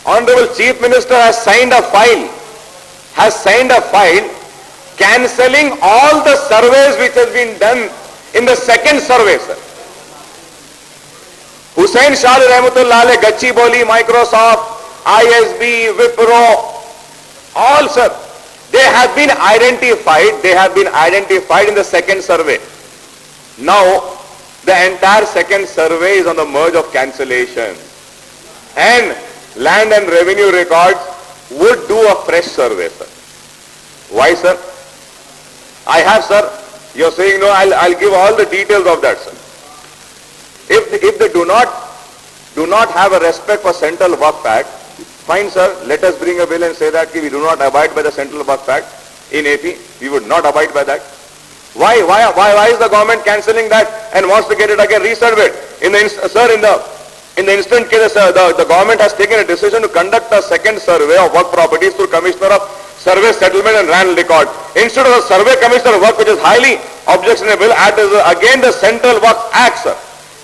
Honorable Chief Minister has signed a file cancelling all the surveys which has been done in the second survey, sir. Hussain Shah Rahmatullah, Gachibowli, Microsoft, ISB, Wipro, all, sir, they have been identified in the second survey. Now, the entire second survey is on the merge of cancellation. And Land and Revenue Records would do a fresh survey, sir. Why, sir? I have, sir. You're saying no, I'll give all the details of that, sir. If they do not have a respect for Central Waqf Act, fine, sir, let us bring a bill and say that we do not abide by the Central Waqf Act in AP. We would not abide by that. Why is the government cancelling that and wants to get it again resurveyed? In the instant case, the government has taken a decision to conduct a second survey of work properties through Commissioner of Survey, Settlement and Land Record. Instead of the Survey Commissioner of Work, which is highly objectionable, again the Central Waqf Act, sir.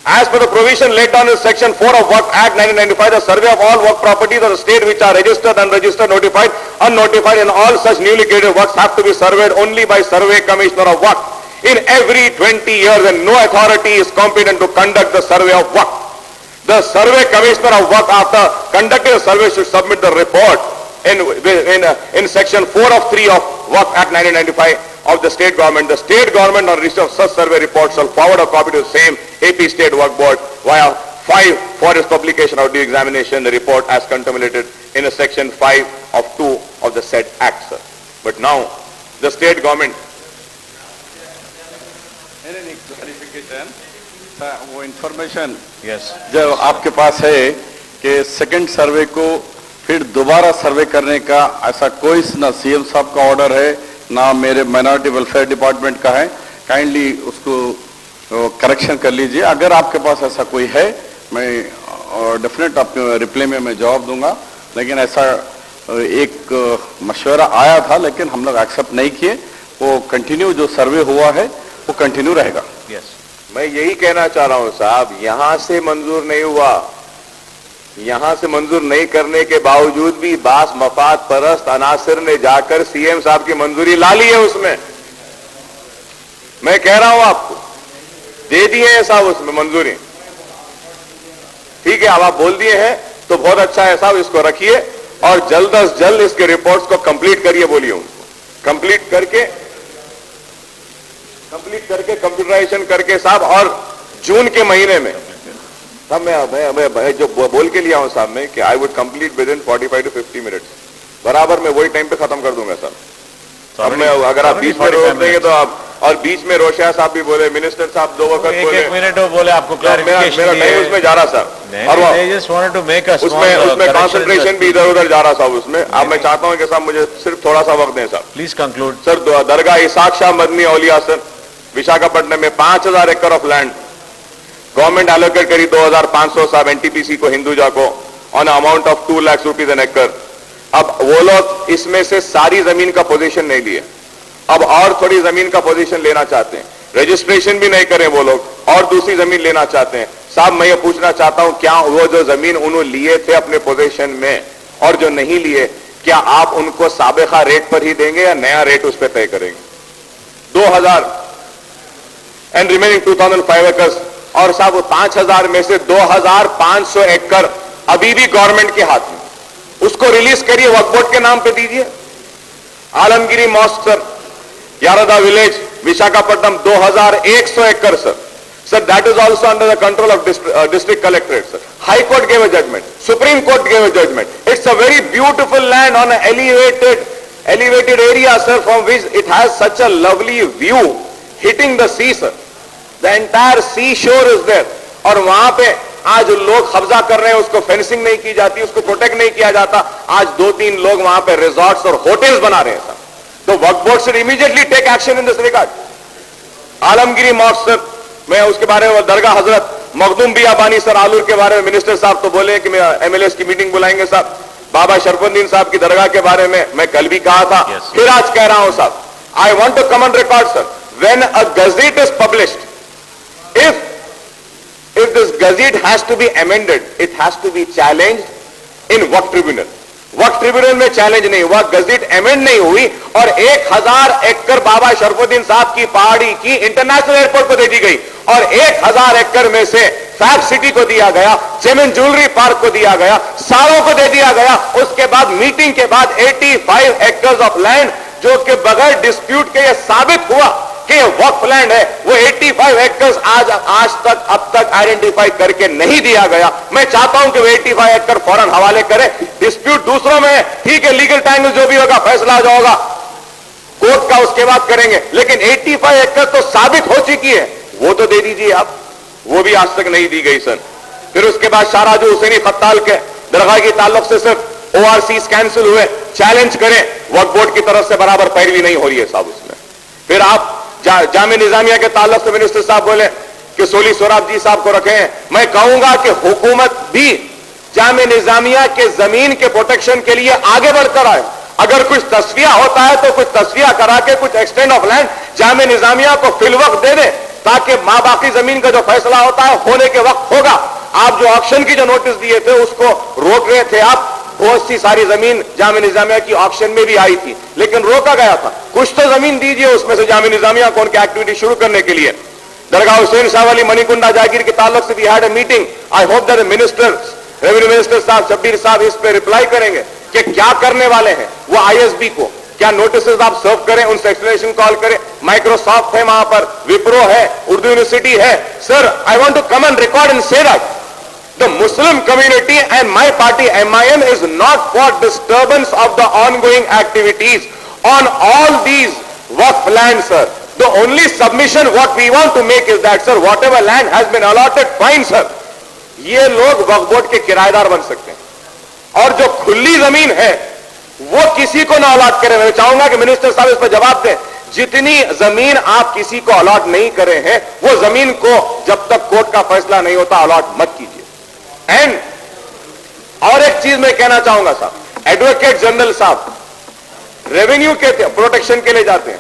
As per the provision laid down in Section 4 of Waqf Act 1995, the survey of all work properties of the state which are registered, unregistered, notified, unnotified, and all such newly created works have to be surveyed only by Survey Commissioner of Waqf in every 20 years, and no authority is competent to conduct the survey of Waqf. The Survey Commissioner of Waqf, after conducting a survey, should submit the report in Section 4 of 3 of Waqf Act 1995 of the state government. The state government on receipt of such survey report shall forward a copy to the same AP State Waqf Board via 5 for its publication or due examination, the report as contemplated in a Section 5 of 2 of the said Act, sir. But now, the state government... clarification वो information yes जो आपके पास है कि second सर्वे को फिर दोबारा सर्वे करने का ऐसा कोई ना सीएम साहब का ऑर्डर है ना मेरे माइनॉरिटी वेलफेयर डिपार्टमेंट का है, काइंडली उसको करेक्शन कर लीजिए। अगर आपके पास ऐसा कोई है मैं डेफिनेट आपके रिप्लाई में मैं जवाब दूंगा, लेकिन ऐसा एक मशवरा आया था लेकिन हम लोग एक्सेप्ट नहीं किए। वो कंटिन्यू जो सर्वे हुआ है वो कंटिन्यू रहेगा। यस मैं यही कहना चाह रहा हूं साहब, यहां से मंजूर नहीं हुआ, यहां से मंजूर नहीं करने के बावजूद भी बास मफाद परस्त अनासिर ने जाकर सीएम साहब की मंजूरी ला ली है उसमें। मैं कह रहा हूं आपको दे दिए हैं साहब उसमें मंजूरी, ठीक है। अब आप बोल दिए हैं तो बहुत अच्छा है साहब, इसको रखिए और जल्द अज जल्द इसके रिपोर्ट्स को कंप्लीट करिए, बोलिए उनको कंप्लीट करके कंप्यूटराइजेशन करके साहब, और जून के महीने में साहब मैं जो बोल के लिया हूं साहब में कि I would complete with in 45 to 50 minutes, बराबर मैं वही टाइम पे खत्म कर दूंगा सर। अब मैं अगर आप बीच में रोक देंगे तो आप, और बीच में रोशिया साहब भी बोले, मिनिस्टर साहब 2 वक्त बोले, एक मिनट वो बोले आपको क्लैरिफिकेशन, मेरा टाइम उसमें जा रहा सर, और उसमें कॉन्सेंट्रेशन भी इधर उधर जा रहा साहब उसमें। अब मैं चाहता हूं कि साहब मुझे सिर्फ थोड़ा सा वक्त दें साहब। Please conclude sir. दरगाह इसाक शाह मदनी औलिया सर विशाखापट्टनम में 5000 एकड़ ऑफ लैंड गवर्नमेंट एलोकेट करी 2500 साहब एनटीपीसी को, हिंदुजा को, on amount of 2 lakh rupees an acre. अब वो लोग इसमें से सारी जमीन का पोजीशन नहीं लिए, अब और थोड़ी जमीन का पोजीशन लेना चाहते हैं, रजिस्ट्रेशन भी नहीं करें वो लोग और दूसरी जमीन लेना चाहते हैं। साहब मैं ये पूछना चाहता हूं, क्या वो जो जमीन उन्होंने लिए थे अपने पोजीशन में और जो नहीं लिए, क्या आप उनको साबिका रेट पर ही देंगे या नया रेट उस पर तय करेंगे? 2000 एंड रिमेनिंग 2005 एकर्स, और साहब वो 5000 में से 2500 एकड़ अभी भी गवर्नमेंट के हाथ में, उसको रिलीज करिए, वक्फ बोर्ड के नाम पे दीजिए। Alamgiri mosque sir, Yarada village Visakhapatnam 2100 acre sir, that is also under the control of district collectorate sir. High court gave a judgment, Supreme Court gave a judgment. It's a very beautiful land on an elevated area sir, from which it has such a lovely view hitting the sea sir. The entire sea shore is there, और वहां पे आज लोग कब्जा कर रहे हैं, उसको फेंसिंग नहीं की जाती, उसको प्रोटेक्ट नहीं किया जाता। आज 2-3 लोग वहां पे रिजॉर्ट्स और होटल्स बना रहे हैं सर। तो Waqf board should immediately take action in this regard. Alamgiri mosque sir, मैं उसके बारे में, दरगाह हजरत मखदूम बियाबानी सर आलूर के बारे में मिनिस्टर साहब तो बोले कि एमएलएस की मीटिंग बुलाएंगे साहब। बाबा शरफुद्दीन साहब की दरगाह के बारे में मैं कल भी कहा था, फिर आज कह रहा हूं साहब, I want to come on record sir, when a gazette is published, if this gazette has to be amended, it has to be challenged in Waqf tribunal. Waqf tribunal में चैलेंज नहीं हुआ, गजट अमेंड नहीं हुई और 1000 एकड़ बाबा शरफुद्दीन साहब की पहाड़ी की इंटरनेशनल एयरपोर्ट को दे दी गई और 1000 एकड़ में से फैब सिटी को दिया गया, जेमिन ज्वेलरी पार्क को दिया गया, सारों को दे दिया गया। उसके बाद मीटिंग के बाद 85 एकर्स ऑफ लैंड जो कि बगैर डिस्प्यूट के यह साबित हुआ कि वक्फ लैंड है, वो 85 एकर्स आज तक अब तक आइडेंटिफाई करके नहीं दिया गया। मैं चाहता हूं कि वो 85 एकड़ फौरन हवाले करें। डिस्प्यूट दूसरों में है, ठीक है, लीगल टैंगल जो भी होगा फैसला जो होगा कोर्ट का उसके बाद करेंगे, लेकिन 85 एकड़ तो साबित हो चुकी है, वो तो दे दीजिए आप। वो भी आज तक नहीं दी गई सर। फिर उसके बाद शाहराजू हुसैनी खत्ताल के दरगाह के ताल्लुक से सिर्फ ओआरसीज कैंसिल हुए, चैलेंज करें, वक्फ बोर्ड की तरफ से बराबर पैरवी नहीं हो रही है साहब उसमें। फिर आप जामे निजामिया के ताल्लुक से मिनिस्टर साहब बोले कि सोली सोराब जी साहब को रखे हैं। मैं कहूंगा कि हुकूमत भी जामे निजामिया के जमीन के प्रोटेक्शन के लिए आगे बढ़कर आए। अगर कुछ तस्फिया होता है तो कुछ तस्फिया करा के कुछ एक्सटेंड ऑफ लैंड जामे निजामिया को फिलवक्त दे दे, ताकि मां बाकी जमीन का जो फैसला होता है होने के वक्त होगा। आप जो ऑक्शन की जो नोटिस दिए थे उसको रोक रहे थे आप, बहुत सी सारी जमीन जामे निजामिया की ऑक्शन में भी आई थी लेकिन रोका गया था। कुछ तो जमीन दीजिए उसमें से जामे निजामिया को उनकी एक्टिविटी शुरू करने के लिए। दरगाह हुसैन शाह वाली मणिकुंडा जागीर के ताल्लुक से भी had a meeting. I hope that minister revenue minister साहब शब्बीर साहब इस पे रिप्लाई करेंगे कि क्या करने वाले हैं वो। आईएसबी को क्या नोटिस आप सर्व करें, उनसे एक्सप्लेनेशन कॉल करें। माइक्रोसॉफ्ट है वहां पर, विप्रो है, उर्दू यूनिवर्सिटी है। Sir I want to come and record and say that the Muslim community and my party MIM is not for disturbance of the ongoing activities on all these waqf lands, sir. The only submission what we want to make is that, sir, whatever land has been allotted, fine, sir. ये लोग वक्फ board के किराएदार बन सकते हैं और जो खुली जमीन है वो किसी को ना अलॉट करें। मैं चाहूंगा कि मिनिस्टर साहब इस पर जवाब दें। जितनी जमीन आप किसी को अलॉट नहीं करे हैं वो जमीन को जब तक कोर्ट का फैसला नहीं होता अलॉट मत कीजिए। एंड और एक चीज मैं कहना चाहूंगा साहब, एडवोकेट जनरल साहब रेवेन्यू के प्रोटेक्शन के लिए जाते हैं।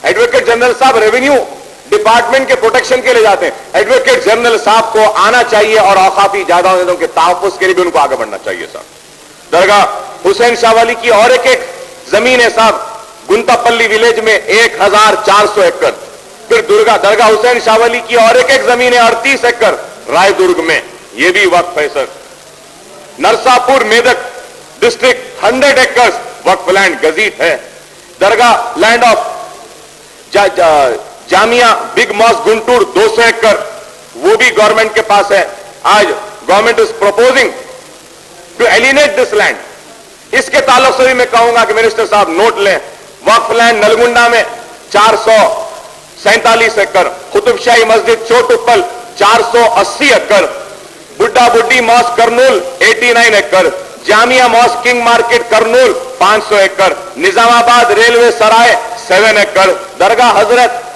एडवोकेट जनरल साहब रेवेन्यू डिपार्टमेंट के प्रोटेक्शन के लिए जाते हैं। एडवोकेट जनरल साहब को आना चाहिए और औकाफी जायदादों के तहफ्फुज़ के लिए भी उनको आगे बढ़ना चाहिए साहब। दरगाह हुसैन शाह वाली की और एक जमीन है साहब, गुंतापल्ली विलेज में 1400 एकड़। फिर दरगाह हुसैन शाह वाली की और एक जमीन है 38 एकड़ रायदुर्ग में, ये भी वक्फ है सर। नरसापुर मेदक डिस्ट्रिक्ट 100 एकड़ वक्फ लैंड गजीट है। Dargah land of Jamia big mosque Guntur 200 एकड़, वो भी गवर्नमेंट के पास है। आज government is proposing to alienate this land. इसके ताल्लुक से भी मैं कहूंगा कि मिनिस्टर साहब नोट लें। वक्फ लैंड नलगुंडा में 447 एकड़, कुतुबशाही मस्जिद चोटुप्पल 480 एकड़, बुड्ढा बुड्ढी mask Kurnool 89 acre, Jamia mosque king market Kurnool 500 acre, Nizamabad railway सराय 7 एकड़, दरगाह हजरत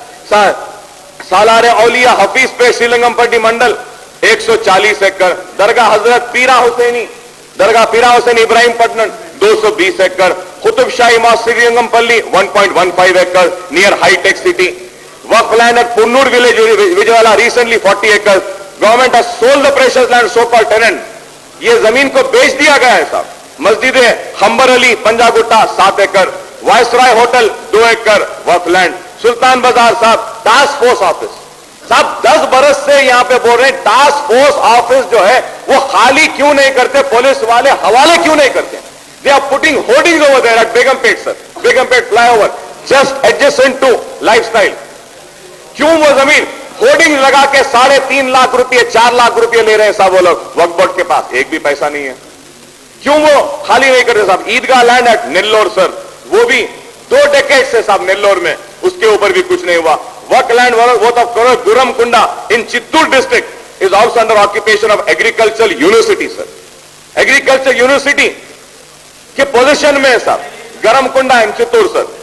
सालारे औलिया हफीज पे श्रीलंगमपट्टी मंडल 140 एकड़, दरगाह हजरत दरगाह पीरा हुसैन इब्राहिम पटनम 220 एकड़, कुतुबशाही मॉस्क श्रीरंगमपल्ली 1.15 एकड़ नियर हाईटेक City. Waqf land at Punnur village Vijayawada recently 40 एकड़। Government has sold the precious land so called tenant, ये जमीन को बेच दिया गया है साहब। मस्जिद खंबर अली पंजागुट्टा 7 एकड़, वायसराय होटल 2 एकड़ वक्फ लैंड। सुल्तान बाजार साहब टास्क फोर्स ऑफिस साहब 10 बरस से यहां पे बोल रहे हैं टास्क फोर्स ऑफिस जो है वो खाली क्यों नहीं करते, पुलिस वाले हवाले क्यों नहीं करते। They are putting hoardings over there at Begumpet sir, Begumpet flyover just adjacent to Lifestyle. क्यों वो जमीन होर्डिंग लगा के 3.5 लाख रुपए 4 लाख रुपए ले रहे हैं साहब वो लोग, वक्फ बोर्ड के पास एक भी पैसा नहीं है। क्यों वो खाली नहीं कर रहे साहब। ईदगाह लैंड एट नेल्लोर सर, वो भी 2 डेकेड से साहब नेल्लोर में, उसके ऊपर भी कुछ नहीं हुआ। Waqf land worth of crore Gurramkonda in Chittoor district is also under occupation of agriculture university sir. Agriculture university के पोजीशन में है साहब Gurramkonda in Chittoor sir.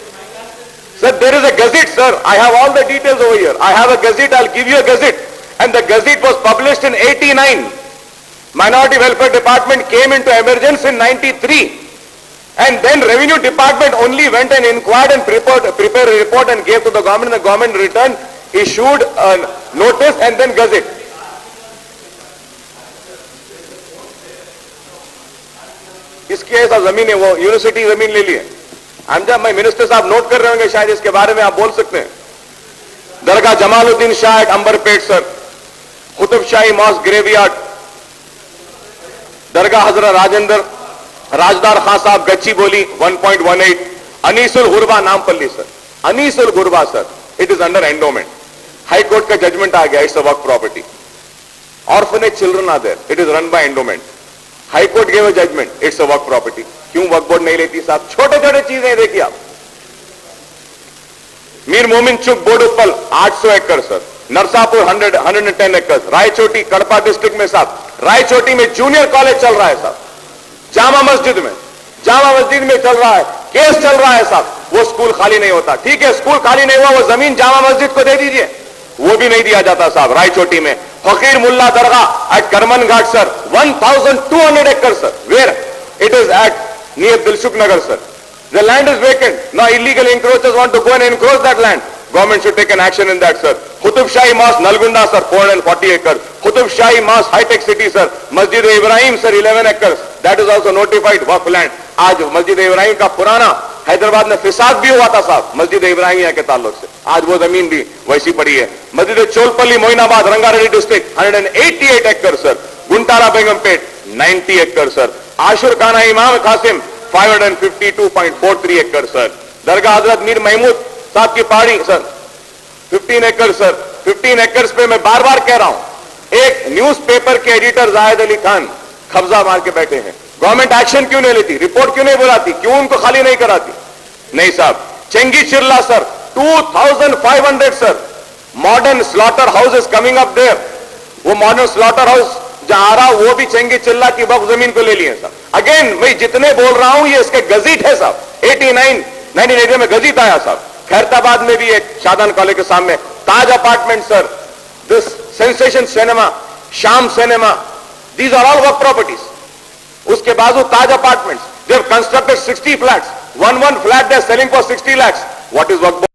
Sir, there is a gazette, sir. I have all the details over here. I have a gazette. I'll give you a gazette. And the gazette was published in 89. Minority Welfare Department came into emergence in 93. And then Revenue Department only went and inquired and prepared a report and gave to the government. And the government returned, issued a notice and then gazette. किसकी है सब जमीन है? वो university जमीन ले ली है। मैं मिनिस्टर साहब नोट कर रहे होंगे शायद, इसके बारे में आप बोल सकते हैं। दरगाह जमालुद्दीन शाह एट अंबरपेट सर, कुतुब शाही मॉस्क ग्रेवयार्ड, दरगाह हजरत राजेंद्र राजदार खान साहब गच्चीबोली 1.18, अनीसुल गुरबा नामपल्ली सर, अनीसुल गुरबा sir, it is under endowment. High court का जजमेंट आ गया, it's a work property. Orphanage children are there, it is run by endowment. High court gave a judgement, it's a work property. क्यों work board नहीं लेती साहब? छोटे छोटे चीजें देखिए आप। मीर मोमिन चुक बोडुप्पल 800 एकड़ सर, नरसापुर 110 एकड़, रायचोटी कड़पा डिस्ट्रिक्ट में साहब, रायचोटी में जूनियर कॉलेज चल रहा है साहब, जामा मस्जिद में चल रहा है, केस चल रहा है साहब, वो स्कूल खाली नहीं होता। ठीक है, स्कूल खाली नहीं हुआ, वो जमीन जामा मस्जिद को दे दीजिए, वो भी नहीं दिया जाता साहब। रायचोटी में फकीर मुल्ला दरगाह at Karmanghat sir, 1200 acre sir, where it is at near Dilsukhnagar sir. The land is vacant. Now illegal encroachers want to go and encroach that land. Government should take an action in that, sir. Qutub Shahi Mosque, Nalgonda, sir, 440 acres. Qutub Shahi Mosque, High-Tech City, sir. Masjid Ibrahim, sir, 11 acres. That is also notified waqf land. आज मस्जिद इब्राहिम का पुराना हैदराबाद में फिसाद भी हुआ था साहब, मस्जिद इब्राहिमिया के ताल्लुक से, आज वो जमीन भी वैसी पड़ी है। मस्जिद चोलपल्ली मोइनाबाद रंगारेड्डी डिस्ट्रिक्ट 188 एकड़ सर, गुंटारा बेगमपेट 90 एकड़ सर, आशुर खाना इमाम कासिम 552.43 एकड़ सर, दरगाह हजरत मीर महमूद साहब की पहाड़ी सर 15 एकड़ सर। 15 एकड़ पे मैं बार बार कह रहा हूं, एक न्यूज़पेपर के एडिटर जाहिद अली खान कब्जा मार के बैठे हैं। गवर्नमेंट एक्शन क्यों नहीं लेती? रिपोर्ट क्यों नहीं बुलाती? क्यों उनको खाली नहीं कराती? नहीं साहब। Chengi Chirala sir 2500 sir, modern slaughter house is coming up there. वो मॉडर्न स्लॉटर हाउस जहां आ रहा वो भी चेंगी चिल्ला की वक्फ जमीन को ले लिए साहब। अगेन मैं जितने बोल रहा हूं ये इसके गजीट है साहब। 1980 में गजीट आया साहब। खैरताबाद में भी एक शादान कॉलेज के सामने Taj apartment sir, this sensation cinema, Sham cinema, these are all वर्क प्रॉपर्टीज। उसके बाजू Taj apartments, they have constructed 60 flats, one flat they are selling for 60 lakhs. What is work?